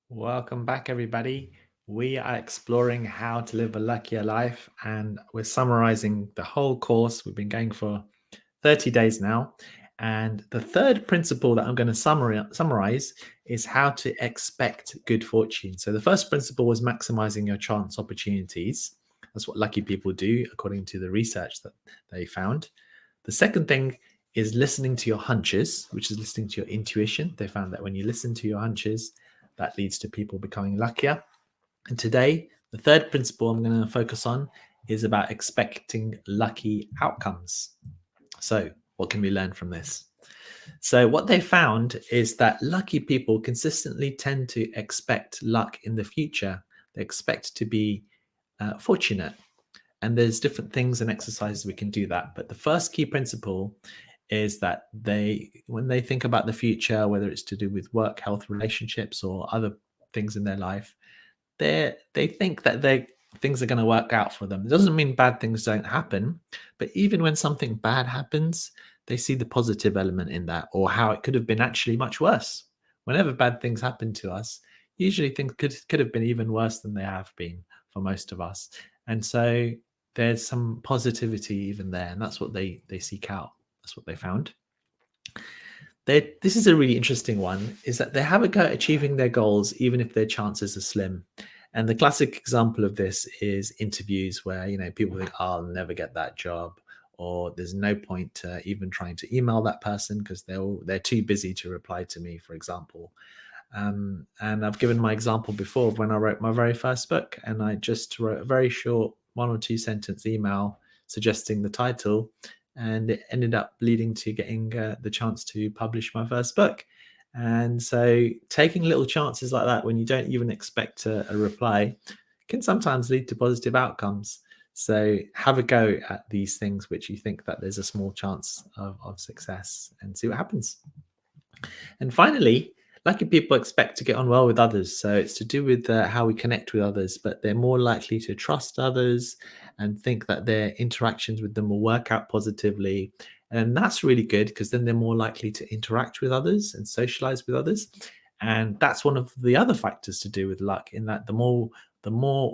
Welcome back, everybody. We are exploring how to live a luckier life, and we're summarizing the whole course. We've been going for 30 days now. And the third principle that I'm going to summarize is how to expect good fortune. So, the first principle was maximizing your chance opportunities. That's what lucky people do, according to the research that they found. The second thing is listening to your hunches, which is listening to your intuition. They found that when you listen to your hunches, that leads to people becoming luckier. And today, the third principle I'm going to focus on is about expecting lucky outcomes. So, what can we learn from this? So, what they found is that lucky people consistently tend to expect luck in the future. They expect to be fortunate. And there's different things and exercises we can do that. But the first key principle is that when they think about the future, whether it's to do with work, health, relationships, or other things in their life, they think that things are going to work out for them. It doesn't mean bad things don't happen, but even when something bad happens, they see the positive element in that, or how it could have been actually much worse. Whenever bad things happen to us, usually things could have been even worse than they have been for most of us. And so there's some positivity even there, and that's what they seek out. That's what they found. This is a really interesting one, is that they have a go at achieving their goals even if their chances are slim. And the classic example of this is interviews where, people think, oh, I'll never get that job, or there's no point even trying to email that person because they're too busy to reply to me, for example. And I've given my example before of when I wrote my very first book, and I just wrote a very short 1 or 2 sentence email suggesting the title, and it ended up leading to getting the chance to publish my first book. And so taking little chances like that when you don't even expect a reply can sometimes lead to positive outcomes. So have a go at these things which you think that there's a small chance of success, and see what happens. And finally, lucky people expect to get on well with others. So it's to do with how we connect with others, but they're more likely to trust others and think that their interactions with them will work out positively. And that's really good because then they're more likely to interact with others and socialize with others. And that's one of the other factors to do with luck, in that the more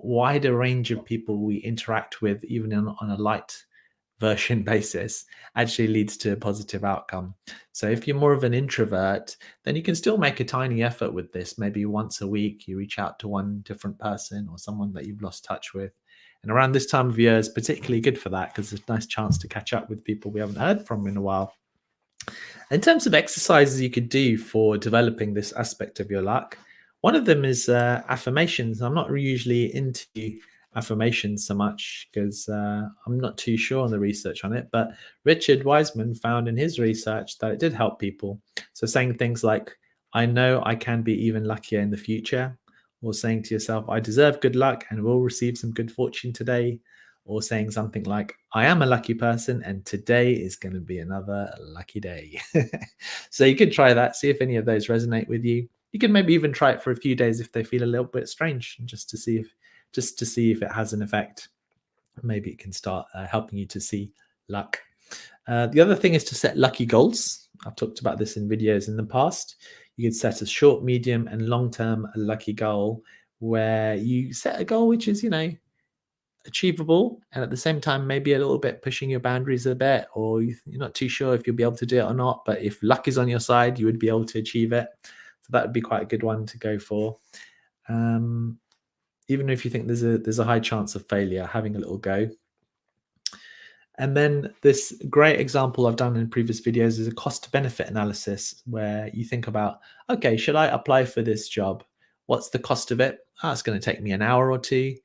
wider range of people we interact with, even on a light version basis, actually leads to a positive outcome. So if you're more of an introvert, then you can still make a tiny effort with this. Maybe once a week, you reach out to one different person or someone that you've lost touch with. And around this time of year is particularly good for that because it's a nice chance to catch up with people we haven't heard from in a while. In terms of exercises you could do for developing this aspect of your luck, one of them is affirmations. I'm not usually into affirmations so much because I'm not too sure on the research on it, but Richard Wiseman found in his research that it did help people. So saying things like, I know I can be even luckier in the future, or saying to yourself, I deserve good luck and will receive some good fortune today, or saying something like, I am a lucky person and today is going to be another lucky day. So you could try that, see if any of those resonate with you. You can maybe even try it for a few days if they feel a little bit strange, just to see if it has an effect. Maybe it can start helping you to see luck. The other thing is to set lucky goals. I've talked about this in videos in the past. You could set a short, medium, and long-term lucky goal, where you set a goal which is, achievable, and at the same time maybe a little bit pushing your boundaries a bit, or you're not too sure if you'll be able to do it or not, but if luck is on your side, you would be able to achieve it. So that would be quite a good one to go for. Even if you think there's a high chance of failure, having a little go. And then this great example I've done in previous videos is a cost benefit analysis, where you think about, okay, should I apply for this job? What's the cost of it? It's going to take me an hour or two.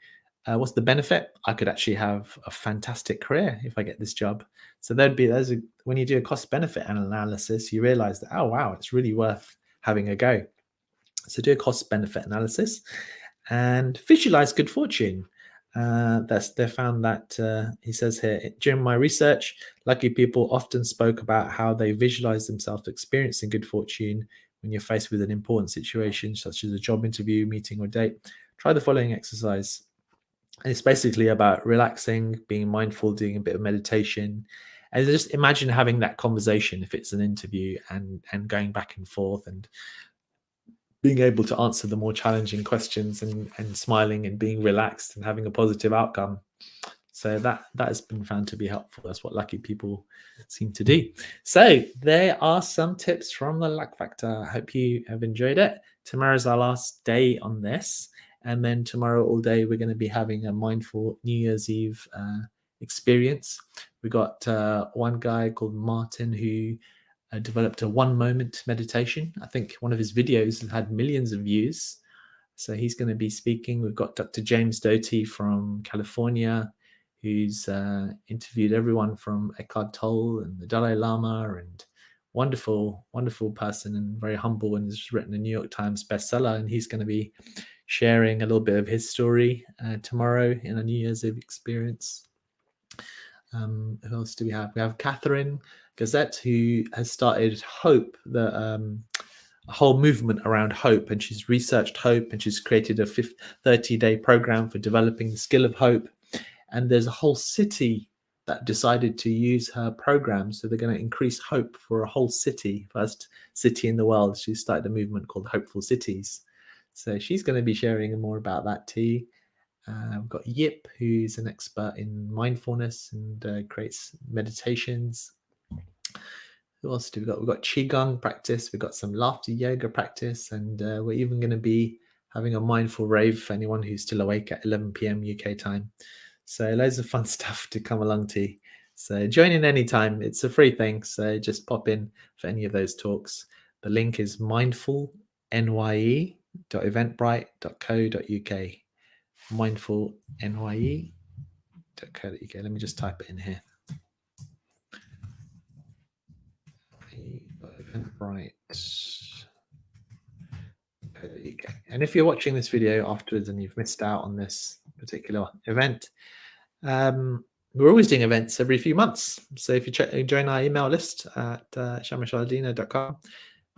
What's the benefit? I could actually have a fantastic career if I get this job. So when you do a cost benefit analysis, you realize that, oh, wow, it's really worth having a go. So do a cost benefit analysis and visualize good fortune. They found that, he says here, during my research, lucky people often spoke about how they visualize themselves experiencing good fortune when you're faced with an important situation, such as a job interview, meeting, or date. Try the following exercise. And it's basically about relaxing, being mindful, doing a bit of meditation, and just imagine having that conversation if it's an interview, and going back and forth and being able to answer the more challenging questions and smiling and being relaxed and having a positive outcome. So that has been found to be helpful. That's what lucky people seem to do. So there are some tips from the Luck Factor. I hope you have enjoyed it. Tomorrow's our last day on this, and then tomorrow all day we're going to be having a mindful New Year's Eve experience. We got one guy called Martin who developed a 1 moment meditation. I think one of his videos has had millions of views. So he's going to be speaking. We've got Dr. James Doty from California, who's interviewed everyone from Eckhart Tolle and the Dalai Lama, and wonderful, wonderful person and very humble, and has written a New York Times bestseller. And he's going to be sharing a little bit of his story tomorrow in a New Year's Eve experience. Who else do we have? We have Catherine Gazette, who has started Hope, a whole movement around hope, and she's researched hope, and she's created a 30-day program for developing the skill of hope. And there's a whole city that decided to use her program, so they're going to increase hope for a whole city, first city in the world. She started a movement called Hopeful Cities, so she's going to be sharing more about that too. We've got Yip, who's an expert in mindfulness and creates meditations. Who else do we got? We've got Qigong practice. We've got some laughter yoga practice. And we're even going to be having a mindful rave for anyone who's still awake at 11 p.m. UK time. So loads of fun stuff to come along to. So join in anytime. It's a free thing. So just pop in for any of those talks. The link is mindfulnye.eventbrite.co.uk. mindfulnye.co.uk. Let me just type it in here. Eventbrite. And if you're watching this video afterwards and you've missed out on this particular event, we're always doing events every few months. So if you join our email list at shamashaldina.com,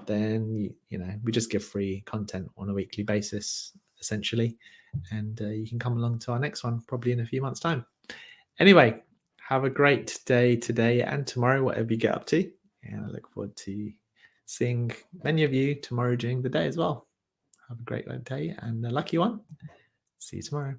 then we just give free content on a weekly basis, essentially, and you can come along to our next one probably in a few months' time. Anyway, have a great day today and tomorrow, whatever you get up to, and I look forward to seeing many of you tomorrow during the day as well. Have a great day and a lucky one. See you tomorrow.